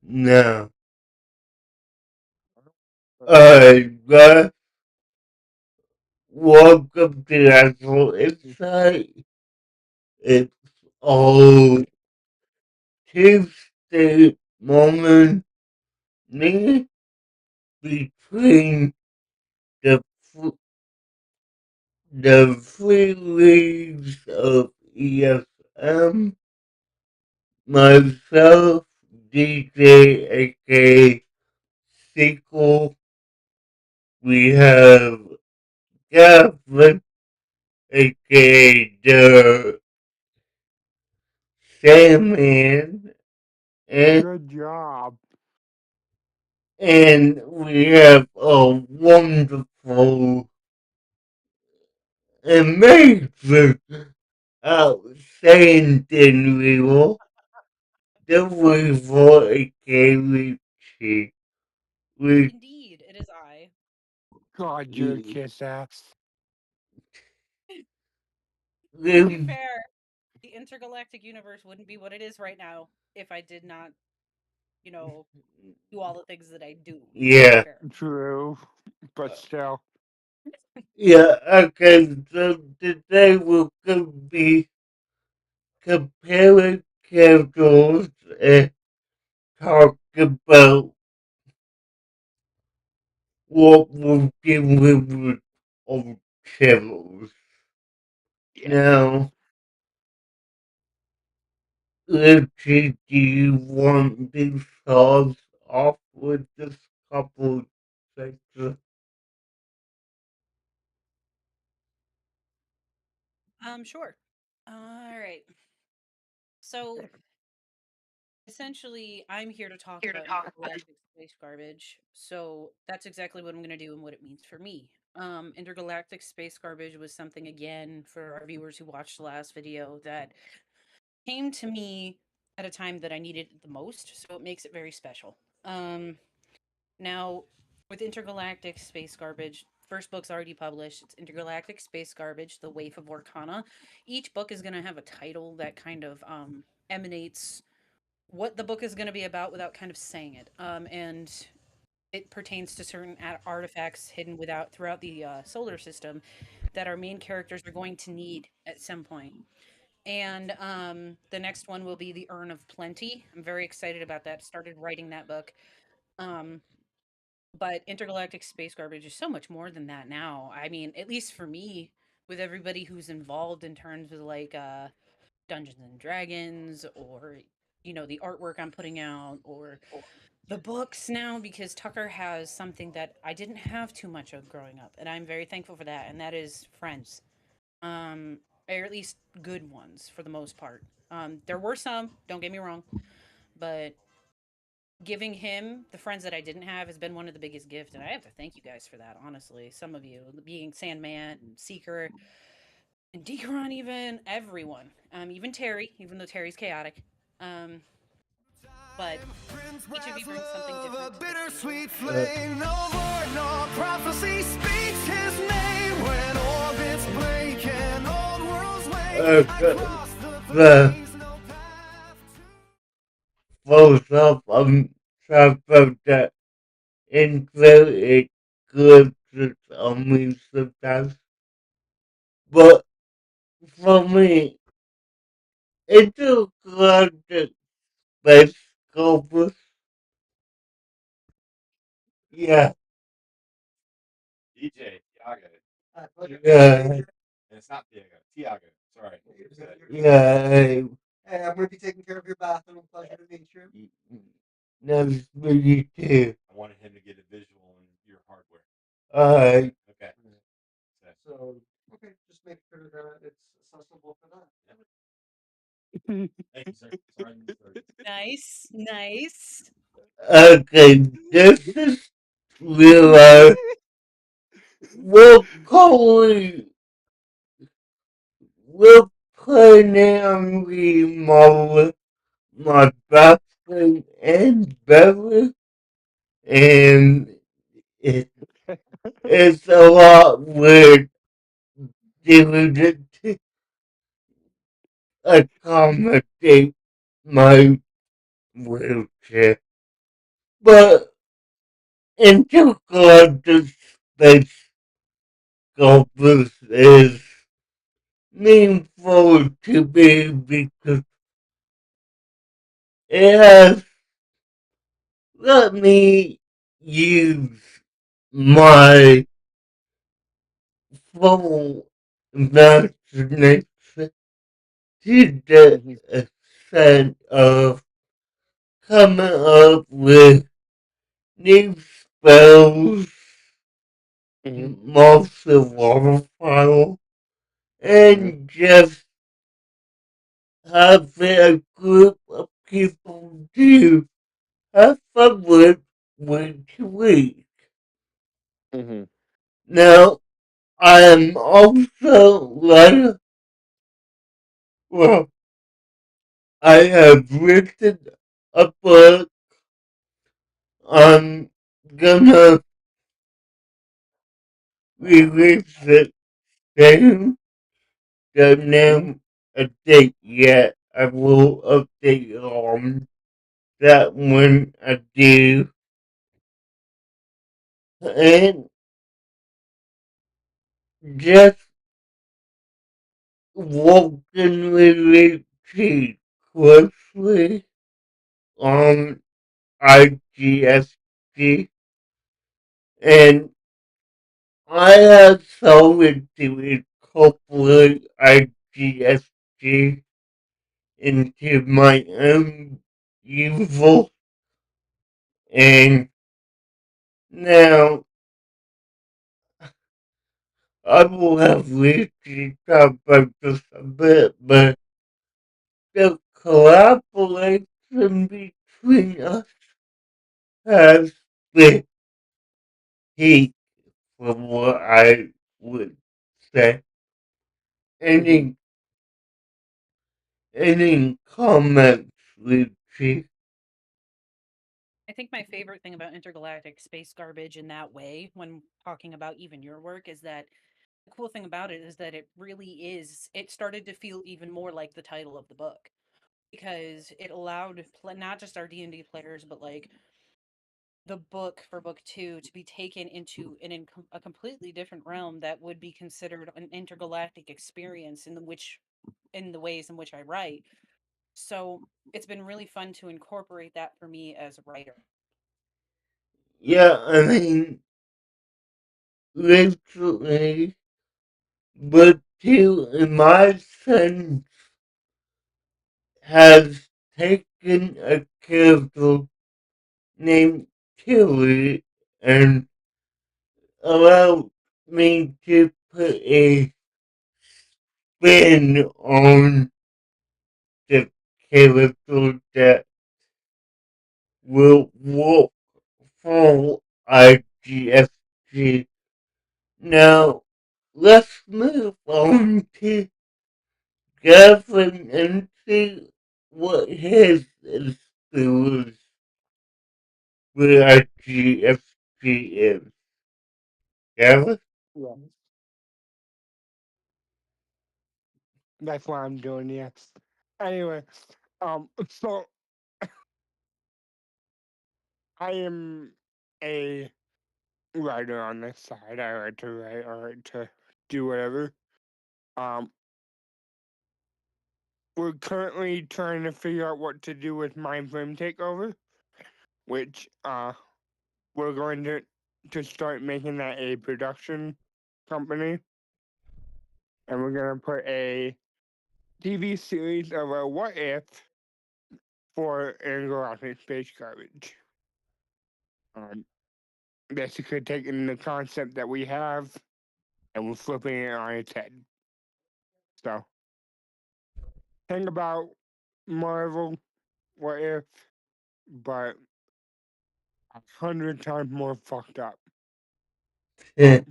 No. But welcome to Astral Insight. It's all Tuesday moment me between the the free leaves of EFM, myself, DJ, aka Sequel. We have Gavin, aka the Sandman, and Good job. we have a wonderful, amazing, outstanding Weevil, the Weevil, aka Richie. We, Indeed, it is I. God, you're a kiss ass. To be we, fair, the intergalactic universe wouldn't be what it is right now if I did not, you know, do all the things that I do, to be yeah. fair. True, but still. Yeah, okay, so today we're gonna be comparing characters and talk about what we're doing with our channels. Yes. Now, Richie, do you want to start off with this couple sections? Sure. All right. So essentially, I'm here to talk about intergalactic space garbage. So that's exactly what I'm going to do and what it means for me. Intergalactic space garbage was something, again, for our viewers who watched the last video, that came to me at a time that I needed it the most. So it makes it very special. Um, Now, with intergalactic space garbage, first book's already published. It's Intergalactic Space Garbage: The Waif of Orkana. Each book is going to have a title that kind of emanates what the book is going to be about without kind of saying it. And it pertains to certain artifacts hidden without throughout the solar system that our main characters are going to need at some point. And the next one will be The Urn of Plenty. I'm very excited about that. Started writing that book. Um, but intergalactic space garbage is so much more than that now. I mean, at least for me, with everybody who's involved in terms of like Dungeons and Dragons, or the artwork I'm putting out, or the books now, because Tucker has something that I didn't have too much of growing up, and I'm very thankful for that, and that is friends. Um or at least good ones for the most part. There were some, don't get me wrong, but giving him the friends that I didn't have has been one of the biggest gifts, and I have to thank you guys for that. Honestly, some of you, being Sandman and Seeker and Decaron, even everyone, even Terry, even though Terry's chaotic, um, but each of you brings something different to the table. Bittersweet Uh, flame, no void, no prophecy speaks his name when orbits break and old worlds wake. I okay, cross the the plains, no path to. first up, I'm sorry about that intro. It glitches on me sometimes. But for me, it's a collective space scopus. Yeah, yeah, yeah. Nice to meet you too. Alright. Nice, nice. Okay, this is real. We'll probably we'll planning remodel my bathroom and bedroom, and it, it's a lot weird doing it to accommodate my wheelchair. but intergalactic space golfers is meaningful to me because it has let me use my full imagination to the Mm-hmm. extent of coming up with new spells, Mm-hmm. monster waterfowl, Mm-hmm. and just having a group of people to have fun with week to week. Mm-hmm. Now, I am also like, well, I have written a book. I'm gonna release it soon. Don't Mm-hmm. know a date yet. I will update you on that when I do. And just working really cheap closely on IGSG, and I have started to incorporate IGSG into my own usable, and now I will have to talk about this a bit, but the collaboration between us has been peak from what I would say. Mm-hmm. Any any comments, Lucci? I think my favorite thing about intergalactic space garbage in that way, when talking about even your work, is that the cool thing about it is that it really is, it started to feel even more like the title of the book because it allowed not just our D&D players, but like the book for book two to be taken into a completely different realm that would be considered an intergalactic experience in the ways in which I write. So it's been really fun to incorporate that for me as a writer. Yeah, I mean, literally, but two, in my sense, has taken a character named Tilly and allowed me to put a spin on the character that will work for IGFG. Now, let's move on to Gavin and see what his experience with IGFG is. Gavin? Yeah. That's what I'm doing, yes. Anyway, so I am a writer on this side. I like to write, I like to do whatever. Um, we're currently trying to figure out what to do with Mindframe Takeover, which we're going to start making that a production company, and we're gonna put a TV series of a what if for intergalactic space garbage. Um, Basically taking the concept that we have and we're flipping it on its head. So think about Marvel what if, but 100 times more fucked up. Um,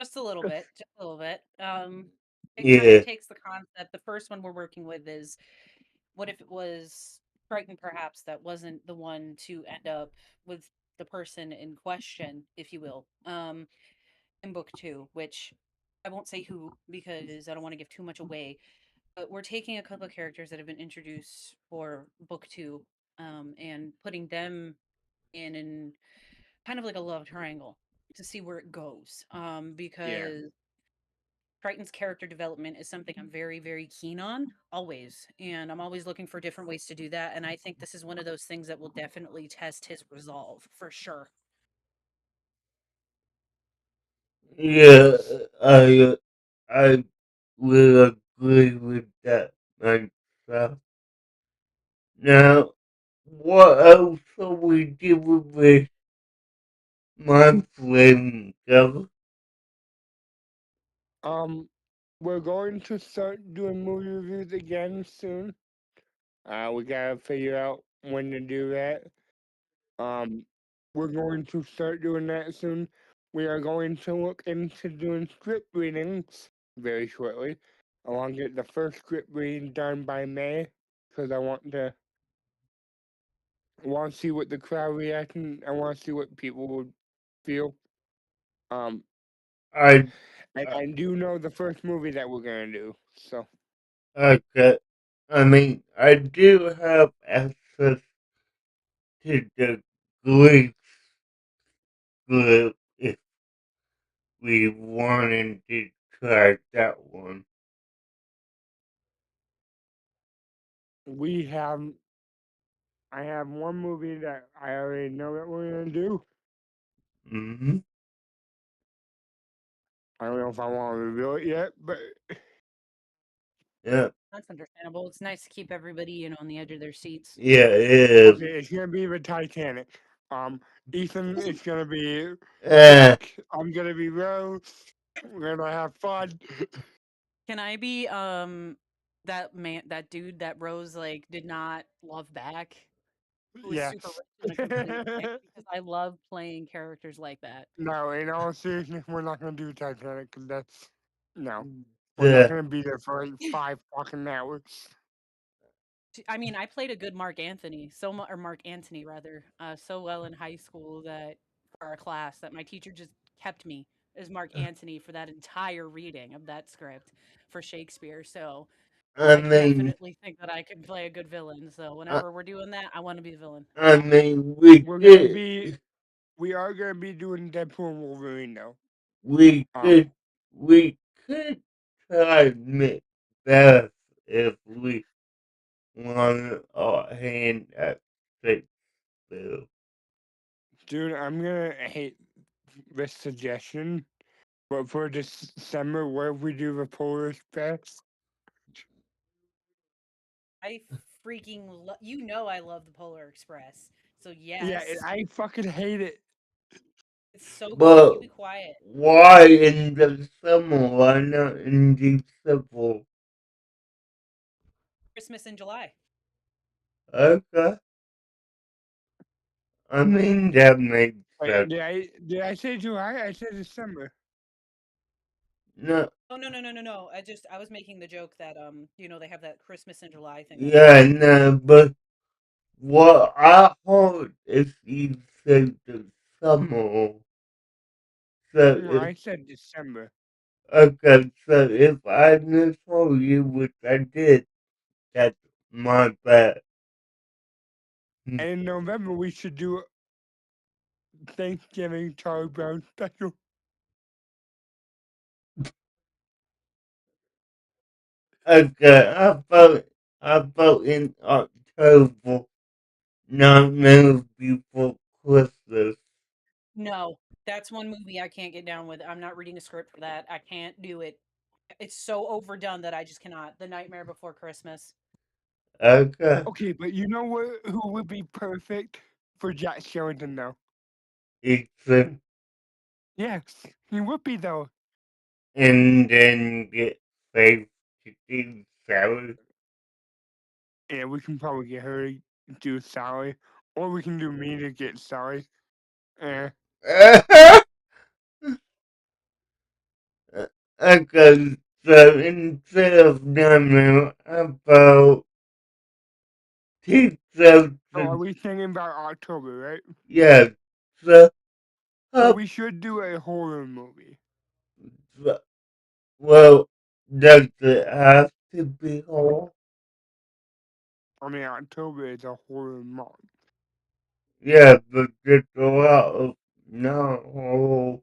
Just a little bit, just a little bit. It kind of Yeah. takes the concept. The first one we're working with is what if it was Triton, perhaps that wasn't the one to end up with the person in question, if you will, in book two, which I won't say who because I don't want to give too much away. But we're taking a couple of characters that have been introduced for book two, and putting them in kind of like a love triangle to see where it goes. Yeah. Because Triton's character development is something I'm very, very keen on, always. And I'm always looking for different ways to do that. And I think this is one of those things that will definitely test his resolve for sure. Yeah, I will agree with that myself. Now, what else are we doing with my friend Gov? We're going to start doing movie reviews again soon. We gotta figure out when to do that. Um, we're going to start doing that soon. We are going to look into doing script readings very shortly. I want to get the first script reading done by May because I want to see what the crowd reaction. I want to see what people would feel. Um, I, and I do know the first movie that we're gonna do. So okay, I mean, I do have access to the Greek group if we wanted to try that one. we have. I have one movie that I already know that we're gonna do. Mm-hmm. I don't know if I want to reveal it yet, but Yeah, That's understandable. It's nice to keep everybody, on the edge of their seats. yeah, it is. okay, it's gonna be the Titanic. Ethan is gonna be Uh, Jack. I'm gonna be Rose. We're gonna have fun. Can I be that dude that Rose like did not love back? Who was super Yes. rich and a complete dick because I love playing characters like that. No, in all seriousness, we're not gonna do Titanic because that's no. We're not the gonna be there for like 5 fucking hours. I mean, I played a good Mark Anthony, or Mark Antony rather, so well in high school that for our class that my teacher just kept me as Mark Antony for that entire reading of that script for Shakespeare. So I I mean, definitely think that I can play a good villain. So I, whenever we're doing that, I want to be the villain. I mean, we We're gonna could, be. We are gonna be doing Deadpool and Wolverine though. we Um. could, we could try Macbeth if we wanted our hand at Shakespeare. Dude, I'm gonna hate this suggestion, but for December, what if we do the Polar Express? I freaking I love the Polar Express. So Yeah, yes, I fucking hate it. it's so good. You But be quiet. why in the summer? Why not in December? Christmas in July. Okay. I mean, that makes Wait, sense. did I say July? I said December. No, Oh no no no no no! I was making the joke that they have that Christmas in July thing going on. yeah, no, but what I heard is you said the summer. So No, if I said December. okay, so if I misheard you, which I did, that's my bad. And in November we should do Thanksgiving Charlie Brown special. Okay, I vote in October, not know before Christmas. No, that's one movie I can't get down with. I'm not reading a script for that. I can't do it. It's so overdone that I just cannot. The Nightmare Before Christmas. Okay, Okay, but you know who would be perfect for Jack Skellington though? Ethan, Yes, he would be though. and then get Faith to do Sally. Yeah, we can probably get her to do Sally, or we can do me to get Sally. Eh. Okay, so instead of Nightmare, about So are 2000, we thinking about October, right? yeah, so, So uh, we should do a horror movie. well, does it have to be horror? I mean, October is a horror month. yeah, but there's a lot of not whole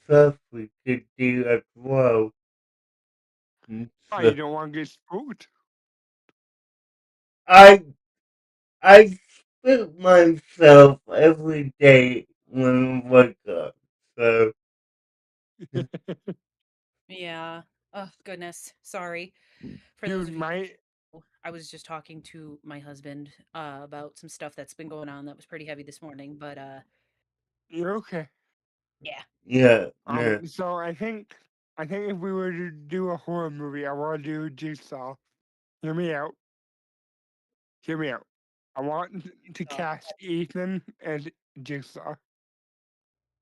stuff we could do as well. Oh, you So don't want to get spooked? I I spook myself every day when I wake up. So Yeah. Oh, goodness. Sorry. For those Dude, of you, my I was just talking to my husband about some stuff that's been going on that was pretty heavy this morning, but you're okay. yeah. yeah, no. So I think if we were to do a horror movie, I want to do Jigsaw. Hear me out. Hear me out. I want to Oh, cast Ethan as Jigsaw.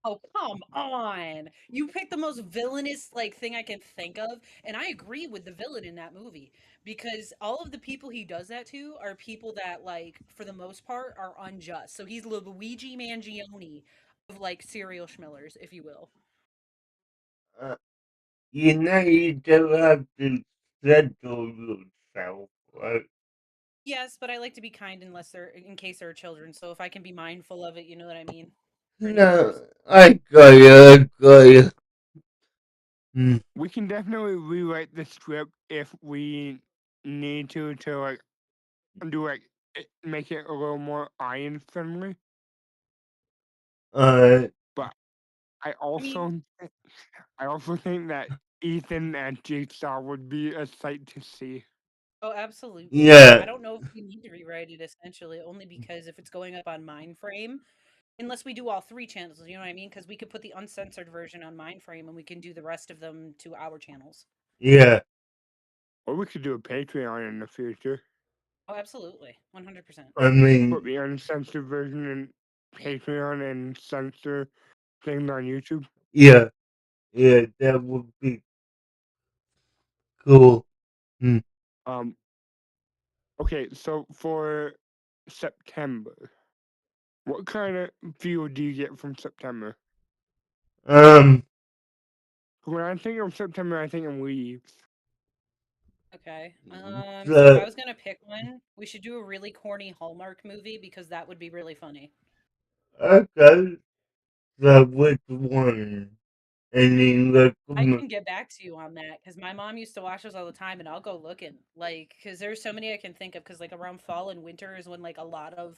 oh, come on. You picked the most villainous like thing I can think of, and I agree with the villain in that movie because all of the people he does that to are people that like for the most part are unjust. So he's Luigi Mangione of like serial schmillers, if you will. Uh, you don't have to censor yourself, right? Yes, but I like to be kind unless they're in case there are children. So if I can be mindful of it, you know what I mean? For any viewers. No, I got you, I got you. Hmm. We can definitely rewrite the script if we need to like do like make it a little more iron friendly. Uh, But I I mean, also I also think that Ethan and Jigsaw would be a sight to see. oh, absolutely. I yeah, don't know if we need to rewrite it essentially, only because if it's going up on Mindframe, unless we do all three channels, you know what I mean? Because we could put the uncensored version on Mindframe and we can do the rest of them to our channels. yeah. Or we could do a Patreon in the future. Oh, absolutely. 100%. I Put mean, the uncensored version in Patreon and censor things on YouTube. yeah, yeah, that would be cool. Hmm. Um, okay, so for September, what kind of feel do you get from September? Um, When I think of September, I think of leaves. Okay. So if I so, was gonna pick one, we should do a really corny Hallmark movie because that would be really funny. okay, so which one? Any I recommend? can get back to you on that because my mom used to watch those all the time, and I'll go looking. Like, because there's so many I can think of. Because like around fall and winter is when like a lot of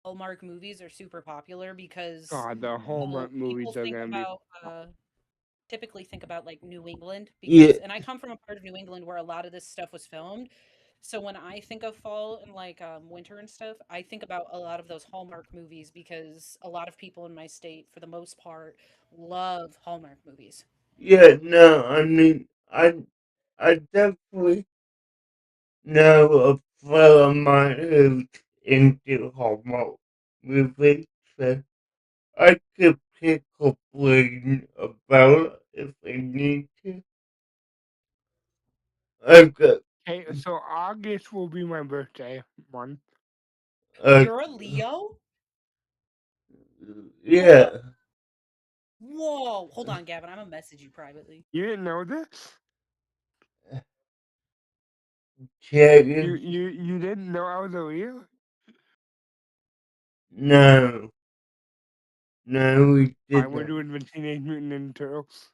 Hallmark movies are super popular because God, the Hallmark people movies are think gonna be. about typically think about like New England Yeah, because, and I come from a part of New England where a lot of this stuff was filmed. So when I think of fall and like winter and stuff, I think about a lot of those Hallmark movies because a lot of people in my state, for the most part, love Hallmark movies. yeah, no, I mean, I definitely know a friend of mine who's into Hallmark movies, so I could pick a brain about it if I need to. Okay, Hey, so August will be my birthday month. uh, You're a Leo? Hold up. yeah, Whoa. Hold on, Gavin. I'm gonna message you privately. You didn't know this? You chicken, you you didn't know I was a Leo? no, no, we I went didn't. doing the Teenage Mutant Ninja Turtles.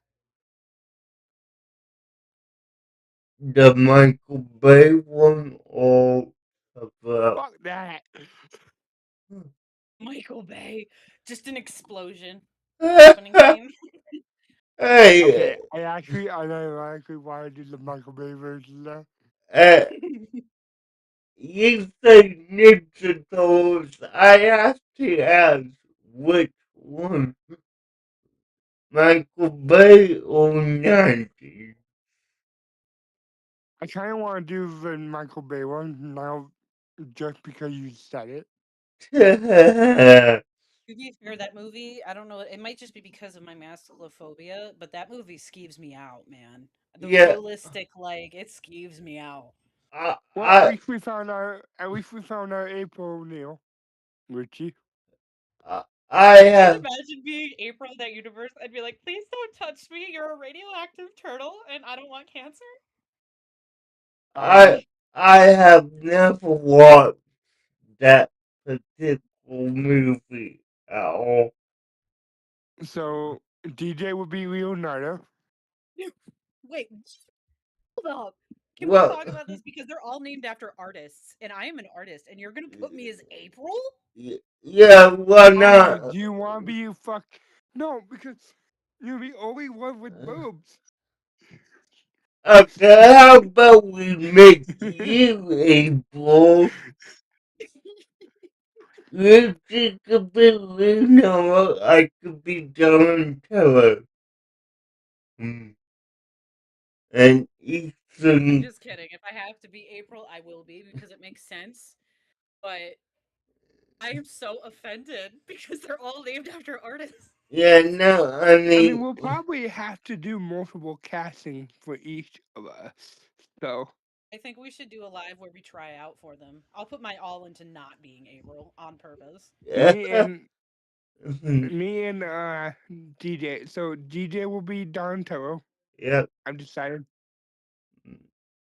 The Michael Bay one or about Fuck that. Michael Bay. Just an explosion happening scene. hey, Okay, I actually unironically wanted to do the Michael Bay version now. uh, you say Ninja Turtles. I have to ask which one, Michael Bay or 90s? I kind of want to do the Michael Bay one now, just because you said it. To be fair, that movie, I don't know, it might just be because of my masculophobia, but that movie skeeves me out, man. The yeah, realistic, like, it skeeves me out. I, Well, at I, least we found our April O'Neil, Richie. I Can you have, imagine being April in that universe? I'd be like, please don't touch me. You're a radioactive turtle, and I don't want cancer. I, Um, I have never watched that particular movie at all. So DJ would be Leonardo. Wait, hold up. Can we Well, talk about this because they're all named after artists, and I am an artist, and you're gonna put me as April? yeah, well, Why? Because not. you want to be fuck? No, because you're the only one with boobs. Okay, how about we make you April? You could be Luna, I could be Donatello. Hmm. And I'm Ethan, just kidding. If I have to be April, I will be because it makes sense. But I am so offended because they're all named after artists. yeah, no, I I mean, mean, we'll probably have to do multiple casting for each of us. So I think we should do a live where we try out for them. I'll put my all into not being April on purpose. me and me and DJ. So DJ will be Donatello. yep, I've decided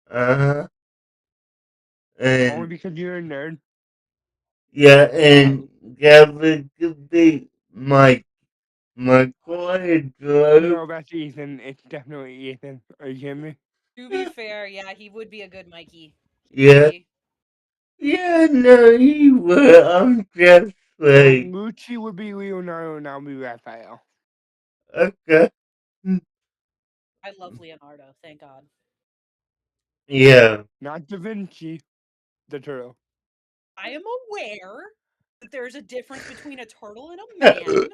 uh-huh, only and, because you're a nerd. yeah, and Gavin could be my Quadro, No, that's Ethan. It's definitely Ethan. Are you kidding me? To be fair, yeah, he would be a good Mikey. He would yeah, be. yeah, no, you were, I'm just So like, Lucci would be Leonardo, and I'll be Raphael. okay, I love Leonardo, thank God. yeah. Not Da Vinci, the turtle. I am aware that there's a difference between a turtle and a man.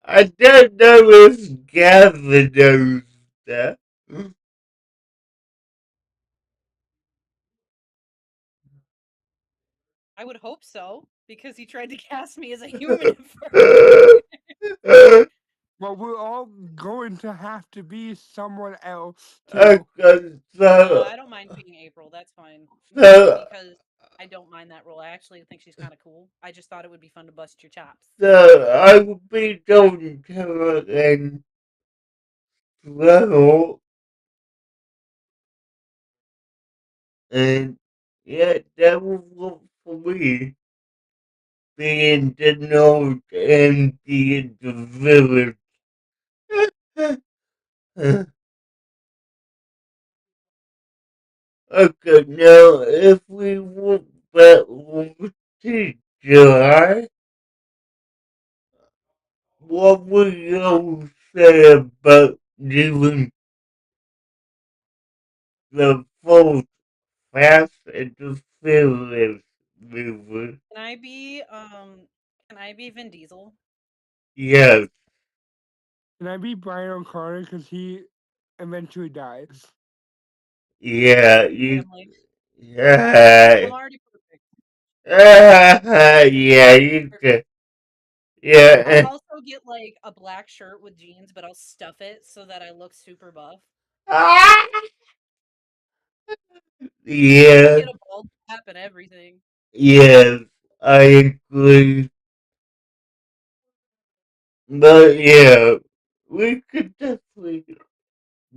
I don't know if Gavin knows that. I would hope so, because he tried to cast me as a human at first. Well, we're all going to have to be someone else too. Okay, No, I don't mind being April. That's fine. Mainly so, because I don't mind that role. I actually think she's kind of cool. I just thought it would be fun to bust your chops. I would be Donatello and Squirrel, and yeah, that would work for me. Being the node and being the villain. Okay, now if we went back to July, what would you say about doing the full Fast and the Furious movie? Can I be Vin Diesel? Yes, Can I be Brian O'Connor because he eventually dies? yeah, Family. I'm yeah, already perfect. yeah, you Perfect. could, I'll yeah, also get like a black shirt with jeans, but I'll stuff it so that I look super buff. I'll yeah, get a bald cap and everything. yes, I agree. But yeah, we could definitely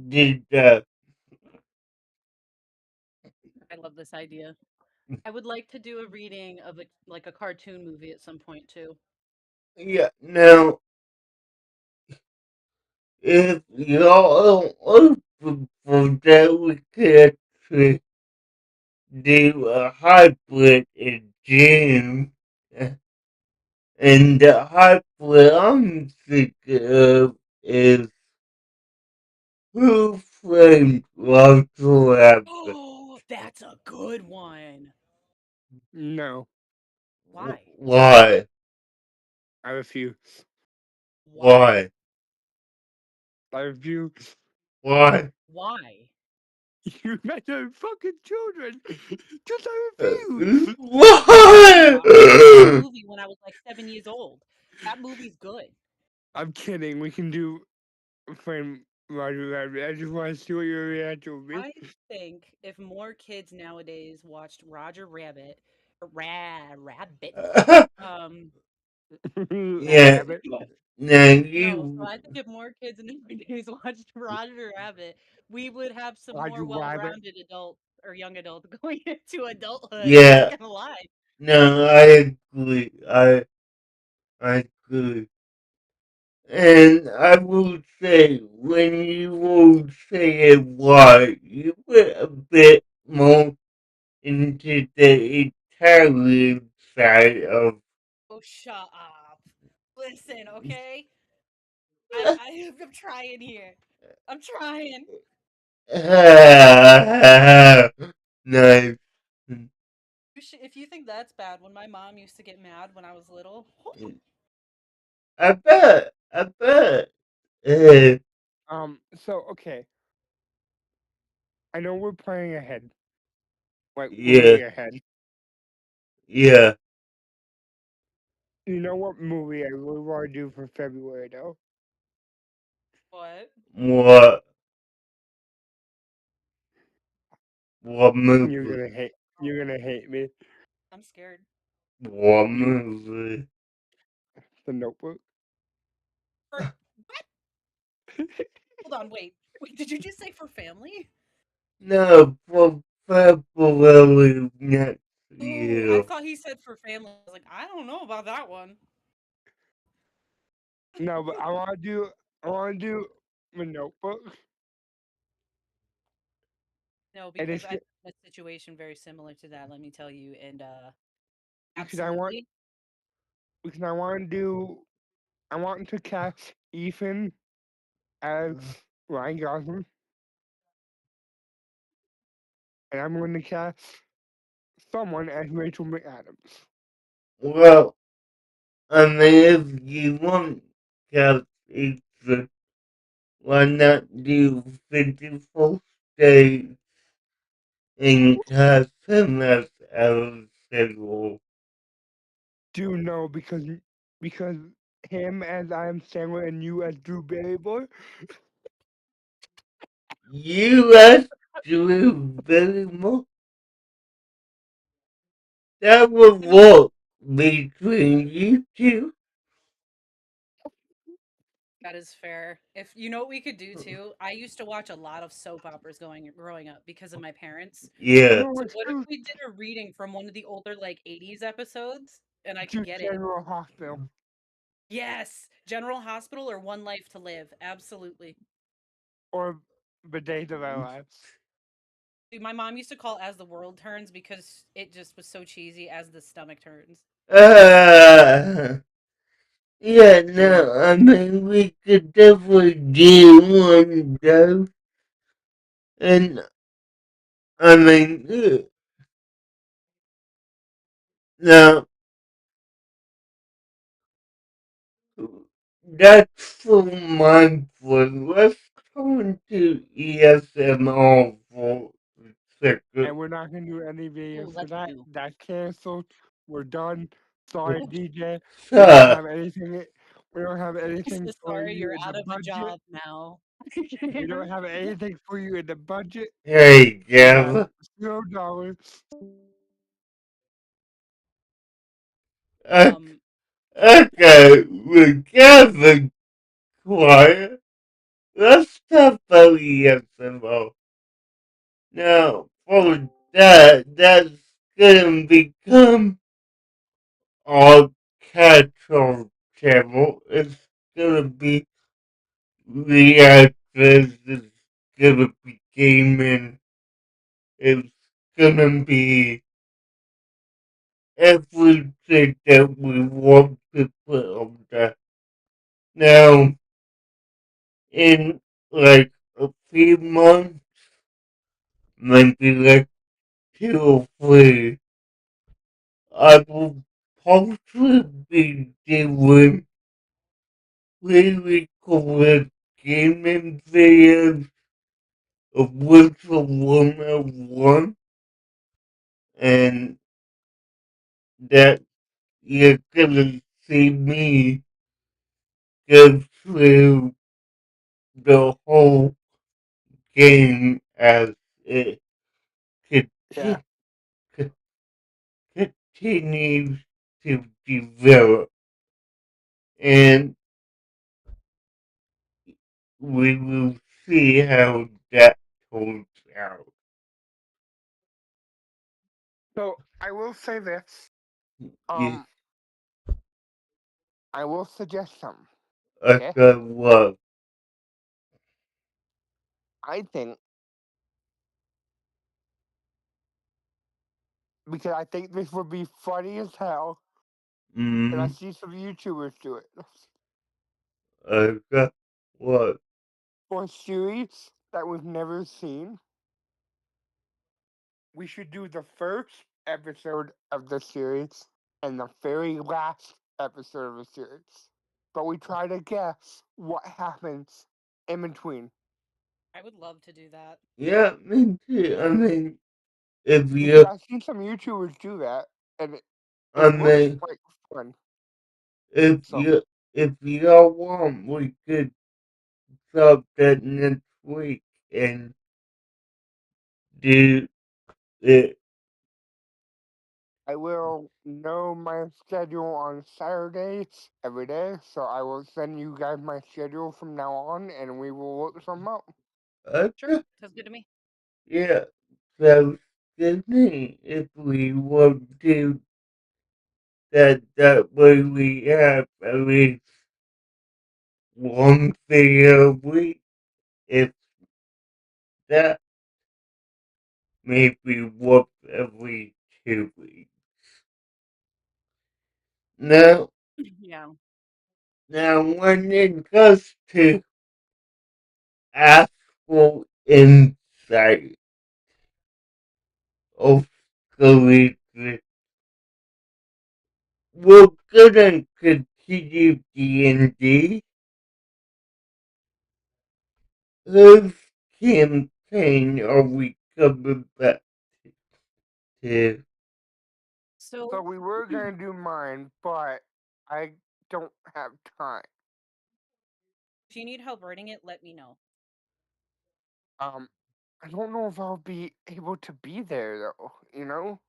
do that. I love this idea. I would like to do a reading of a cartoon movie at some point too. Yeah, now, if y'all are open for that, we could actually do a hybrid in June. And the hybrid I'm thinking of is Who Framed Roger Rabbit? Oh, that's a good one. No, Why? Why? I refuse. Why? Why? I refuse. Why? Why? You guys are fucking children. Just I refuse. Why? I watched that movie when I was like 7 years old. That movie's good. I'm kidding. We can do frame Roger Rabbit. I just want to see what your reaction will be. I think if more kids nowadays watched Roger Rabbit, Rabbit, um, Yeah, Rabbit. now no, so you, I think if more kids nowadays watched Roger Rabbit, we would have some more Roger Rabbit. well-rounded adults or young adults going into adulthood. I'm not yeah, gonna lie. No, I agree. I agree. And I will say, when you will say it right, you were a bit more into the Italian side of. Oh, shut up. Listen, okay? I'm trying here. I'm trying. Nice. If you think that's bad, when my mom used to get mad when I was little, I bet. I bet. Uh, So okay, I know we're planning ahead, like yeah. way ahead. Yeah. You know what movie I really want to do for February though? what? What? What You're movie? gonna hate. You're gonna hate me. I'm scared. What You, movie? The Notebook. For what? Hold on, wait. Wait, did you just say for family? No, for February next Oh, I year. thought he said for family. I was like, I don't know about that one. No, but I want to do. I want to do The Notebook, No, and because it's I had a situation very similar to that, let me tell you. And because I want absolutely. because I want to do. I want to cast Ethan as Ryan Gosling, and I'm going to cast someone as Rachel McAdams. Well, I mean, if you want Cal Easter, why not do 54 days in custom as Aristotle? Do know because him as Adam Sandler and you as Drew Barrymore. You asked Drew Barrymore? That would I mean, work between you two. that is fair. If you know what we could do too, I used to watch a lot of soap operas growing up because of my parents. Yeah. No, So it's what if true. we did a reading from one of the older like 80s episodes and I could To get it? General Hospital Yes, General Hospital or One Life to Live. Absolutely. or The Days of Our Lives. Dude, my mom used to call As the World Turns because it just was so cheesy as the stomach turns. Uh, yeah, no, I mean, we could definitely do one though. And, I mean, now, that's for mindful. Let's turn to ESMR for a second. And we're not gonna do any videos Ooh, for let's that. do. That's canceled. We're done. Sorry, Oh, DJ. We don't So, have anything. We don't have I'm so anything for sorry you you're in the out of a budget. job now. We don't have anything for you in the budget. hey, We have Gavin. $0. um, Okay, with Gavin quiet, let's talk about ESMR. Now, for that, that's gonna become our catch-all channel. It's gonna be reactors, it's gonna be gaming, it's gonna be everything that we want to put on that. Now, in like a few months, maybe like 2 or 3, I will possibly be doing pre-recorded gaming videos of Whistle 101, and that you're gonna see me go through the whole game as it Yeah. conti- con- continues to develop. And we will see how that turns out. So I will say this. You, I will suggest something. I Okay? got what? I think because I think this would be funny as hell, and I Mm, see some YouTubers do it. I got what? For a series that we've never seen, we should do the first episode of the series and the very last episode of the series. But we try to guess what happens in between. I would love to do that. Yeah, me too. I mean, if Because you, I've seen some YouTubers do that, and I it looks mean, like fun. if So you, if y'all want, we could stop that next week and do it. I will know my schedule on Saturdays every day, so I will send you guys my schedule from now on, and we will work something out. Sure, Okay, sounds good to me. yeah. So, Sydney, if we want to that way we have at least one video a week. If that, maybe once every 2 weeks. Now, Yeah. now when it comes to actual insight of collegiate, we're gonna continue D&D. Whose campaign are we coming back to? So So we were gonna do mine, but I don't have time. if you need help writing it, let me know. Um, I don't know if I'll be able to be there though. You know?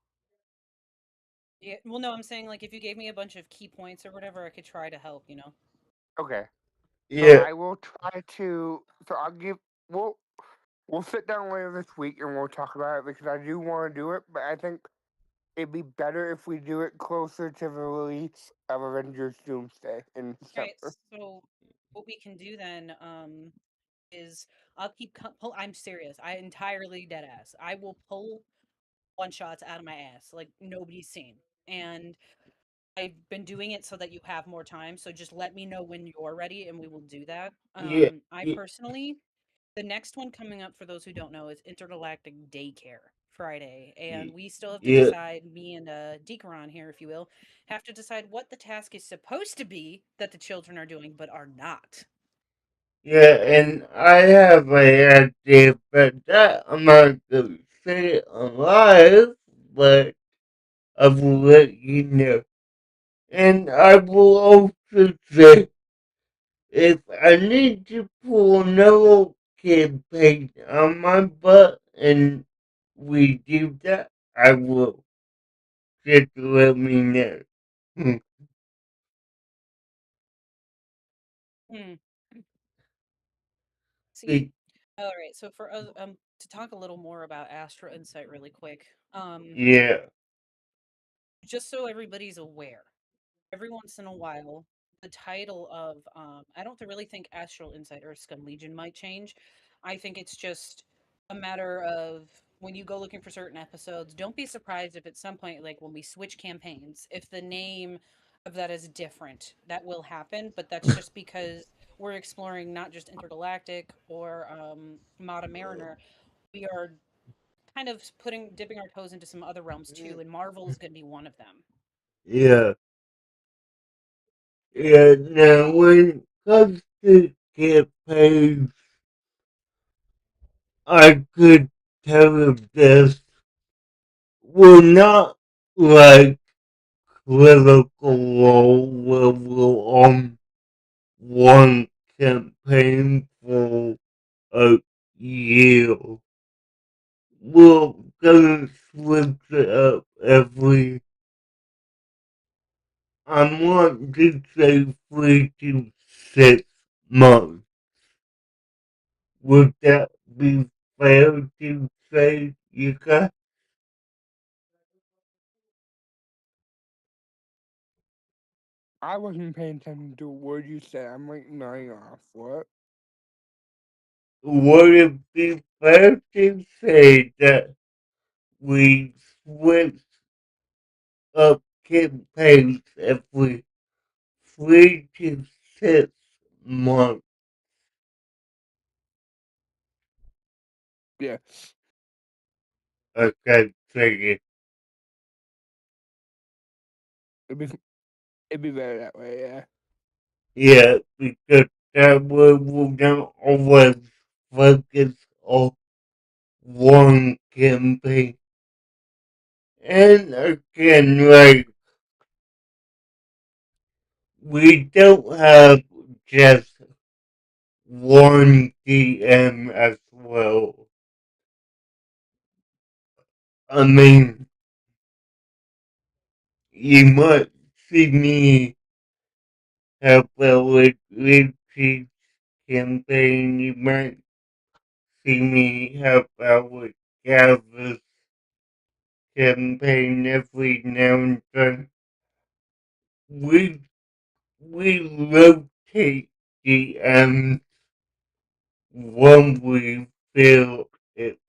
Yeah, well, no, I'm saying like if you gave me a bunch of key points or whatever, I could try to help. Okay. So Yeah, I will try to. So I'll give. We'll sit down later this week and we'll talk about it because I do want to do it, but I think it'd be better if we do it closer to the release of Avengers Doomsday in All right, December. so what we can do then is I'll keep pull. I'm serious. I entirely dead ass. I will pull one shots out of my ass like nobody's seen, and I've been doing it so that you have more time. So just let me know when you're ready, and we will do that. yeah, I yeah, personally, the next one coming up for those who don't know is Intergalactic Daycare Friday, and we still have to yeah, decide. Me and Decaron here, if you will, have to decide what the task is supposed to be that the children are doing, but are not. yeah, and I have an idea, but that I'm not gonna say it alive, but I will let you know. And I will also say, if I need to pull another campaign on my butt and we do that, I will. Just let me know. Hmm. See, Be- all right. So for us, to talk a little more about Astral Insight really quick, yeah, just so everybody's aware, every once in a while, the title of I don't really think Astral Insight or Scum Legion might change. I think it's just a matter of when you go looking for certain episodes, don't be surprised if at some point, like when we switch campaigns, if the name of that is different. That will happen, but that's just because we're exploring not just intergalactic or Mata Mariner. We are kind of dipping our toes into some other realms too, and Marvel is going to be one of them. yeah, yeah. Now, when it comes to campaigns, I could tell you this. We're not like critical role where we're on one campaign for a year. We're gonna switch it up every, I want to say 3 to 6 months. Would that be fair to say, you guys? I wasn't paying attention to a word you said. I'm like nodding off. What? Would it be fair to say that we switch up campaigns every 3 to 6 months? Yes. Okay, figure. It'd be it'd be better that way. Yeah. Yeah, because that way we don't always focus on one campaign. And again, like, we don't have just one DM as well. I mean, you might see me help out with Richie's campaign, you might see me help out with Gava's campaign every now and then. We we rotate DMs when we feel it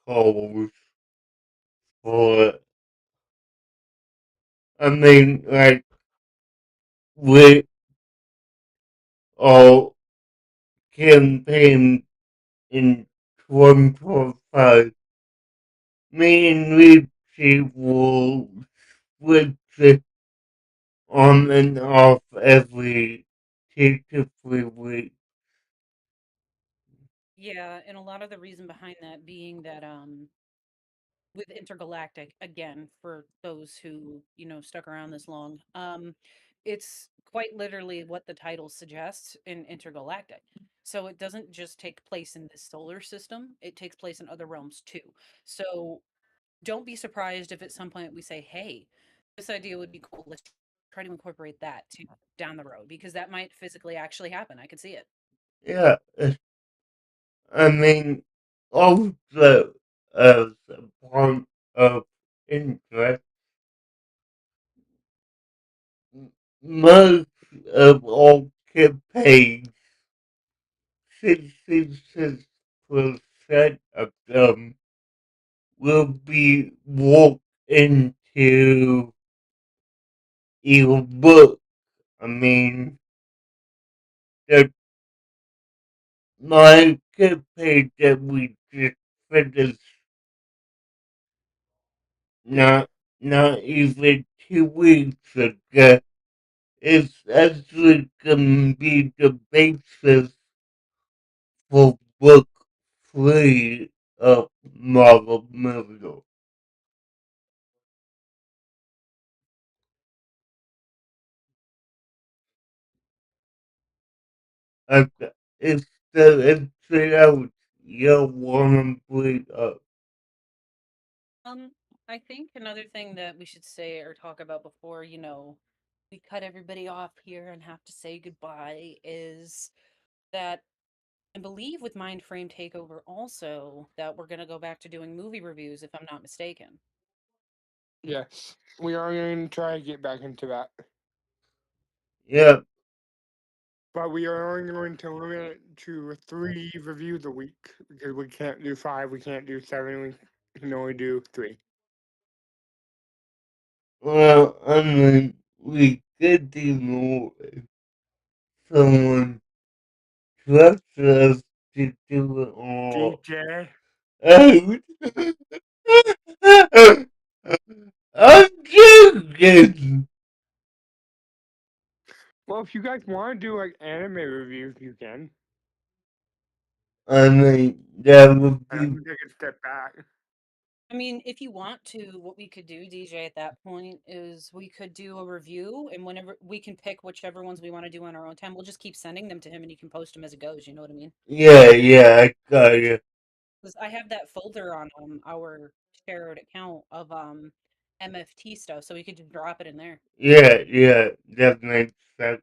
calls for it. I mean, like, with our campaign in 2025, me and Richie will switch it on and off every 2 to 3 weeks. Yeah, and a lot of the reason behind that being that with intergalactic, again, for those who, stuck around this long, it's quite literally what the title suggests in intergalactic. So it doesn't just take place in this solar system, it takes place in other realms too. So don't be surprised if at some point we say, hey, this idea would be cool. Let's try to incorporate that too down the road because that might physically actually happen. I could see it. Yeah, I mean, also as a point of interest, most of all campaigns, 66% of them will be walked into your book. I mean, the my campaign that we just finished, not not even 2 weeks ago, is actually gonna be the basis for book 3 of Marvel Miracle. Okay, it's the entry out you wanna bring up. Um, I think another thing that we should say or talk about before, we cut everybody off here and have to say goodbye is that I believe with Mind Frame Takeover also that we're going to go back to doing movie reviews if I'm not mistaken. Yes. We are going to try to get back into that. Yeah, But we are only going to limit it to 3 reviews a week because we can't do 5, we can't do 7, we can only do 3. well, I mean, we could do more if someone trusts us to do it all. DJ. Oh, I'm joking. Well, if you guys want to do like anime reviews, you can. I mean, that would I be, can take a step back. I mean, if you want to, what we could do, DJ, at that point is we could do a review and whenever we can pick whichever ones we want to do on our own time, we'll just keep sending them to him and he can post them as it goes. You know what I mean? yeah, I got you. Because I have that folder on our shared account of MFT stuff, so we could just drop it in there. Yeah, that makes sense.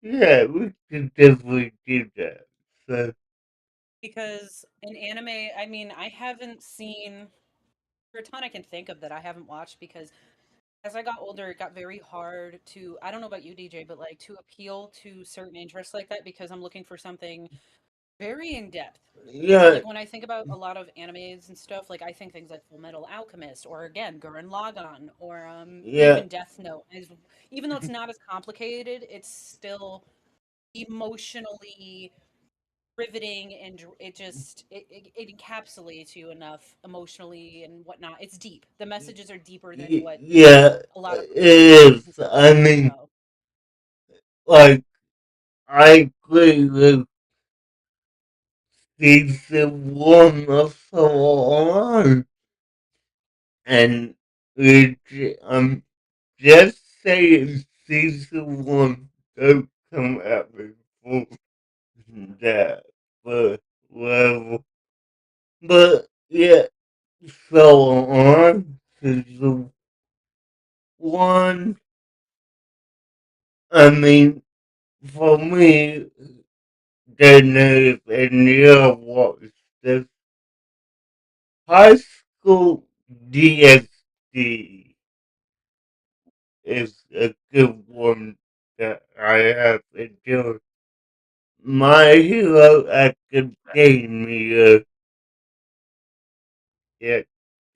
Yeah, we could definitely do that. So, Because in anime, I mean, I haven't seen. There are a ton I can think of that I haven't watched because as I got older, it got very hard to, I don't know about you, DJ, but like to appeal to certain interests like that because I'm looking for something very in depth. So Yeah, like when I think about a lot of animes and stuff, like I think things like Full Metal Alchemist or again Gurren Lagann or yeah, even Death Note. Even though it's not as complicated, it's still emotionally riveting and it encapsulates you enough emotionally and whatnot. It's deep. The messages are deeper than what yeah, a lot of it is. can say. I mean, So like, I agree with season one of Soul On, and I'm just saying season one don't come out before that, but whatever. But yeah, Soul On season one. I mean, for me, don't know if any of what this high school DSD is a good one that I have enjoyed. My Hero Academia, yeah,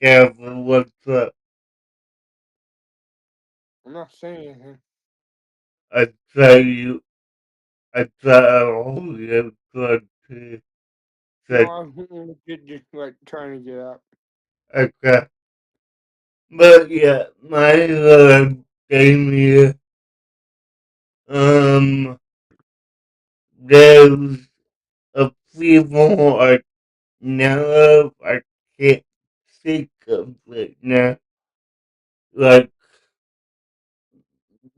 Gavin, what's up? I'm not saying anything. I tell you, I tell you, good to No, said, I'm just like trying to get up. okay. But yeah, My Hero Academia, um, there's a few more I know of. I can't think of it now. Like,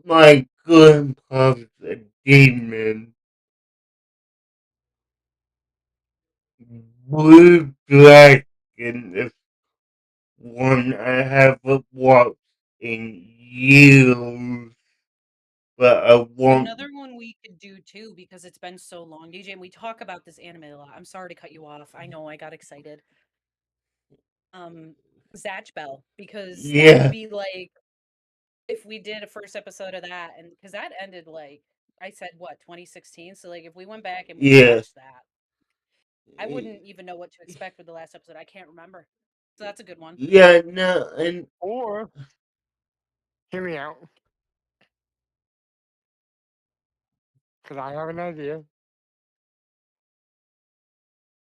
my grandpa's a demon. Blue Dragon is one I haven't watched in years, but I want. another one we could do too because it's been so long, DJ, and we talk about this anime a lot. I'm sorry to cut you off. I know I got excited. Um, Zatch Bell because that would Yeah, be like if we did a first episode of that, and because that ended like I said, what 2016. So like if we went back and we yeah, watched that, I wouldn't even know what to expect with the last episode. I can't remember. So that's a good one. yeah, no, and Or, hear me out, because I have an idea.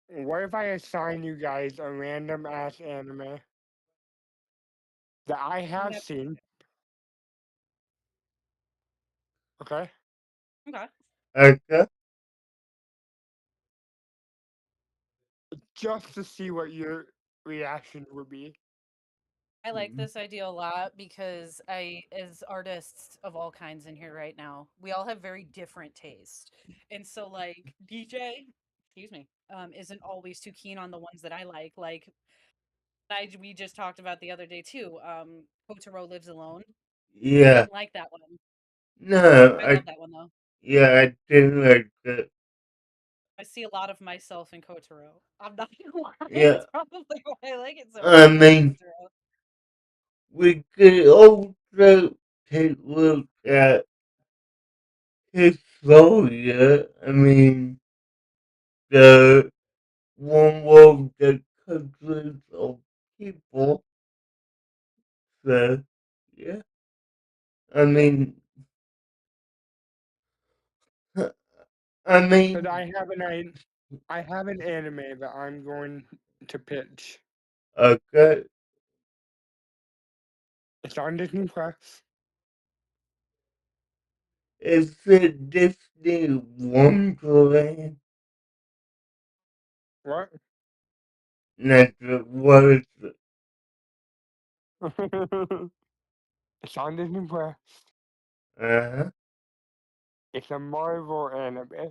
What if I assign you guys a random ass anime that I have Yep. seen, okay? Okay. okay, Just to see what your reaction would be. I like this idea a lot because as artists of all kinds in here right now, we all have very different taste. And so like DJ, excuse me, isn't always too keen on the ones that I like. Like we just talked about the other day too. Kotaro Lives Alone. yeah, Didn't like that one. no, I love that one though. yeah, I didn't like that. I see a lot of myself in Kotaro. I'm not gonna lie. Yeah, That's probably why I like it so much. I I love mean, Kotaro. we could also take a look at Historia. I mean, the one world that countries of people. So, yeah, I mean, I But mean, I have an anime that I'm going to pitch. okay, It's on Disney Plus. is it Disney Wonderland? What? Not what is it? It's on Disney Plus. Uh-huh, It's a Marvel anime.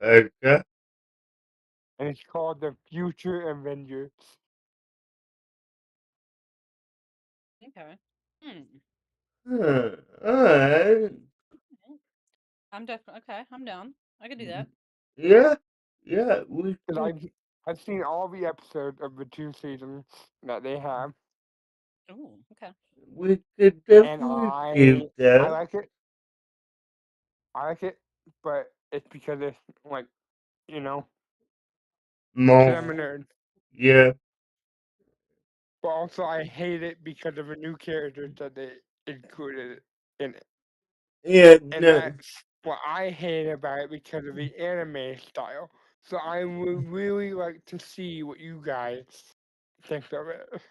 okay. And it's called The Future Avengers. Okay. Hmm. Alright. I'm definitely okay. I'm down. I could do that. Yeah, yeah, we Cause could. I've seen all the episodes of the 2 seasons that they have, Oh, okay. We could and definitely do I that. like it. I like it, but it's because it's like, you know, because I'm a More, nerd. yeah, But also, I hate it because of the new characters that they included in it. yeah, And no, that's what I hate about it because of the anime style. So I would really like to see what you guys think of it.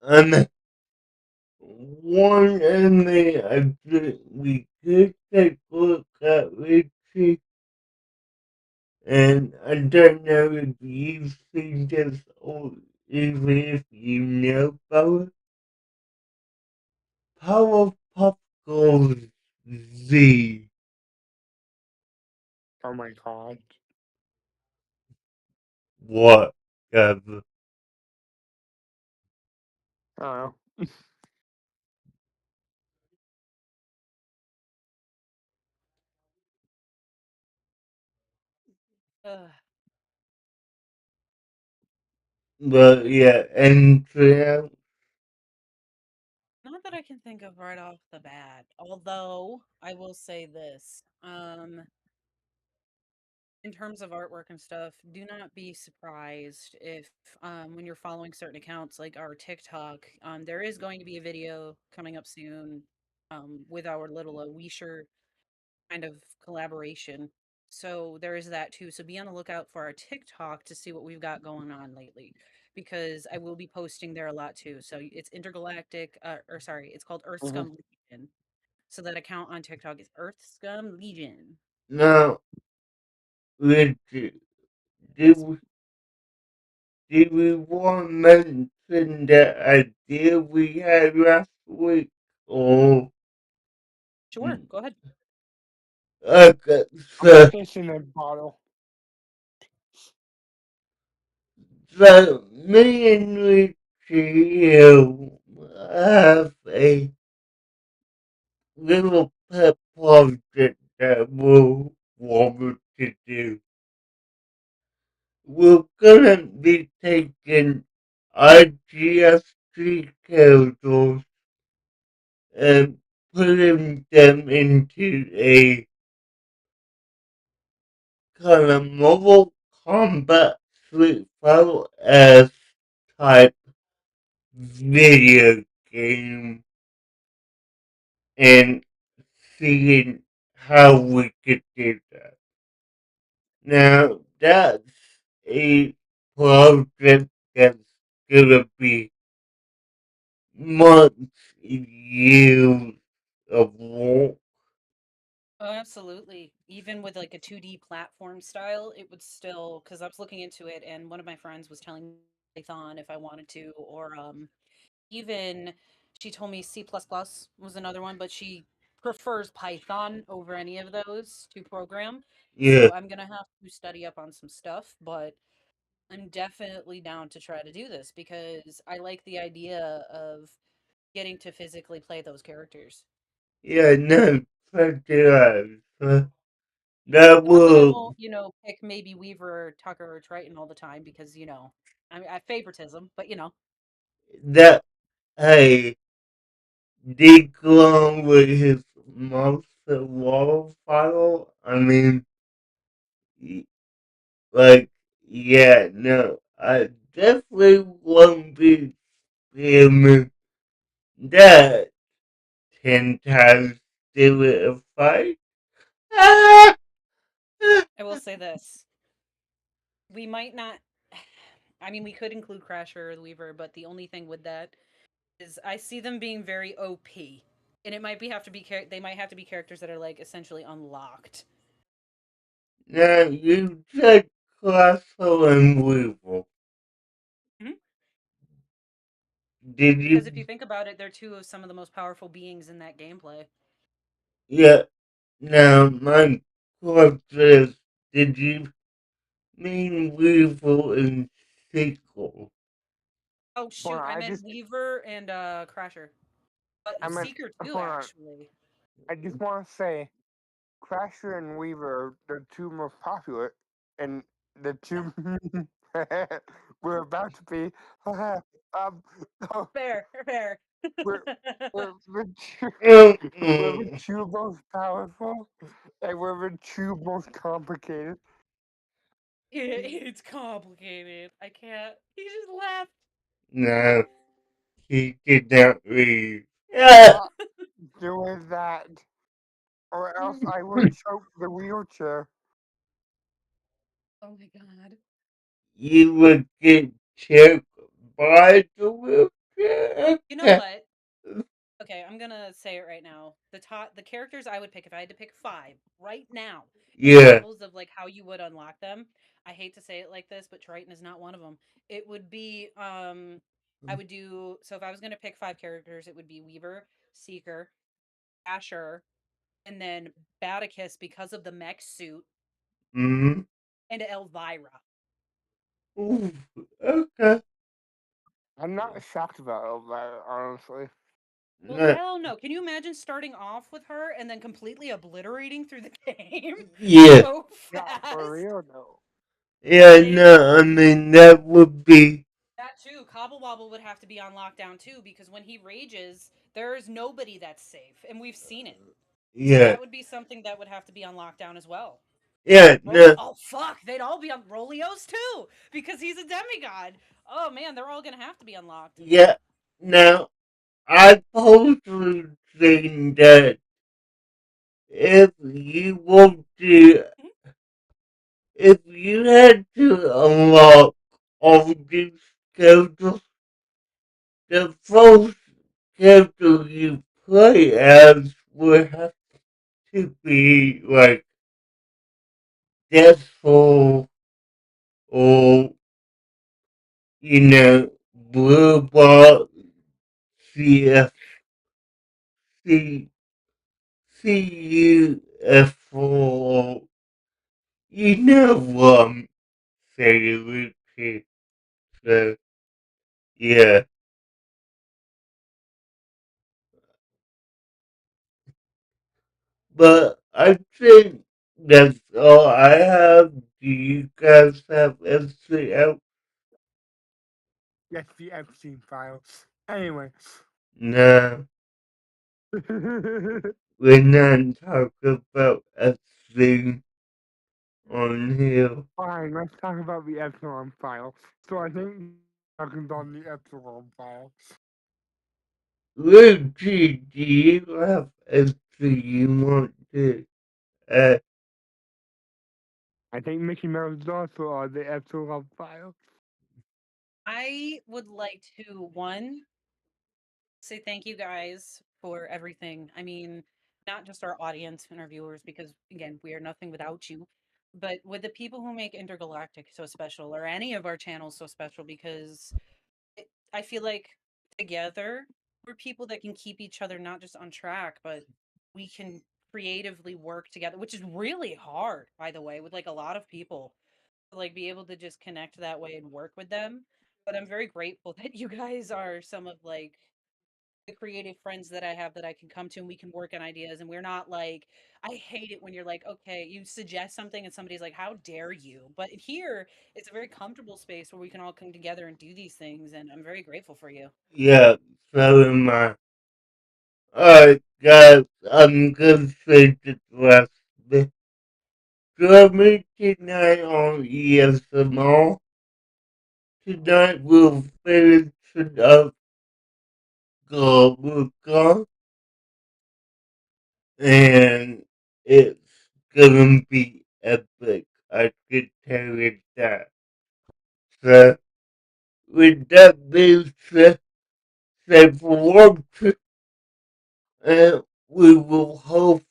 and one anime I think we could take a look at, Richie, and I don't know if you've seen this or even if you know about it. Powerpuff Girls Z. Oh my god. What? Gov? I don't know. Ugh. But yeah, and Not that I can think of right off the bat. Although I will say this, in terms of artwork and stuff, do not be surprised if when you're following certain accounts like our TikTok, there is going to be a video coming up soon with our little Weisher kind of collaboration. So there is that too. So be on the lookout for our TikTok to see what we've got going on lately, because I will be posting there a lot too. So it's intergalactic, or sorry, it's called Earth Mhm. Scum Legion. So that account on TikTok is Earth Scum Legion. now, Richard, did Yes. we, did we want to mention that idea we had last week? Or, Sure, go ahead. okay, I'm fishing a bottle. so me and Richie have a little pet project that we'll want to do. We're gonna be taking IGST characters and putting them into a kind of mobile combat Street Fighter S type video game and seeing how we could do that. Now, that's a project that's gonna be months, years of work. Oh, absolutely. Even with like a 2D platform style, it would still, because I was looking into it and one of my friends was telling me Python if I wanted to, or even she told me C++ plus plus was another one, but she prefers Python over any of those to program. Yeah, So I'm gonna have to study up on some stuff, but I'm definitely down to try to do this because I like the idea of getting to physically play those characters. yeah, no, check it out. That Not that I will, won't, pick maybe Weaver or Tucker or Triton all the time because, I mean, I favoritism, but that, hey, dig along with his monster wall file. I mean, y- like, yeah, no, I definitely won't be filming that 10 times do it a fight. Ah! I will say this. We might not, I mean, we could include Crasher or the Weaver, but the only thing with that is I see them being very OP. And it might be have to be they might have to be characters that are like essentially unlocked. Now, you said Castle and Weevil. Mhm. Did Because if you? you think about it, they're two of some of the most powerful beings in that gameplay. Yeah. Now, my question is, did you mean Weevil in sequel? Oh Hold shoot, on, I meant Weaver and Crasher. I But meant, Seeker too, hold on. actually. I just want to say, Crasher and Weaver are the two most popular, and the two we're about to be no, Fair, fair. we're we're the two, we're the Mm-mm. two most powerful and we're the two most complicated. It's complicated. I can't. He just laughed. No, he did not leave. Yeah. Stop doing that, or else I will choke the wheelchair. Oh my god. You would get choked by the wheelchair. You know what? Okay, I'm gonna say it right now. The characters I would pick if I had to pick 5 right now, and the Yeah. levels of like how you would unlock them. I hate to say it like this, but Triton is not one of them. It would be I would do so if I was gonna pick 5 characters, it would be Weaver, Seeker, Asher, and then Baticus because of the mech suit, Mm-hmm. and Elvira. Ooh, okay. I'm not shocked about all that, honestly. Well, No, hell no. Can you imagine starting off with her and then completely obliterating through the game yeah. so Not for fast? real though. Yeah, Like, no, I mean, that would be. that too. Cobble Wobble would have to be on lockdown too because when he rages, there's nobody that's safe, and we've seen it. So Yeah. that would be something that would have to be on lockdown as well. Yeah, no. Oh fuck, they'd all be on Rolios too because he's a demigod. Oh man, they're all gonna have to be unlocked. Yeah. Now, I personally think that if you want to, if you had to unlock all these characters, the first character you play as would have to be like Deathful or, Blue Ball CF, CUF4, what I'm saying, Richie. So, yeah. But I think that's all I have. Do you guys have anything else? Yes, the Epstein files. Anyway. No, we're not talking about anything on here. Fine, let's talk about the Epsilon file. So I think talking about the Epsilon file. Richie, do you have anything you want to add? I think Mickey Mouse is also on the Epsilon file. I would like to one say thank you guys for everything. I mean, not just our audience and our viewers, because again, we are nothing without you, but with the people who make Intergalactic so special, or any of our channels so special, because I feel like together we're people that can keep each other not just on track, but we can creatively work together, which is really hard, by the way, with like a lot of people, like be able to just connect that way and work with them. But I'm very grateful that you guys are some of like the creative friends that I have that I can come to and we can work on ideas and we're not like I hate it when you're like, okay, you suggest something and somebody's like, how dare you? But here it's a very comfortable space where we can all come together and do these things and I'm very grateful for you. Yeah, so am I. Alright, guys, I'm gonna say this last bit. Join me tonight on ESMR. Tonight we'll finish it up Goblicon, and it's gonna be epic. I can tell you that. So, with that being said, thanks for watching, and we will hopefully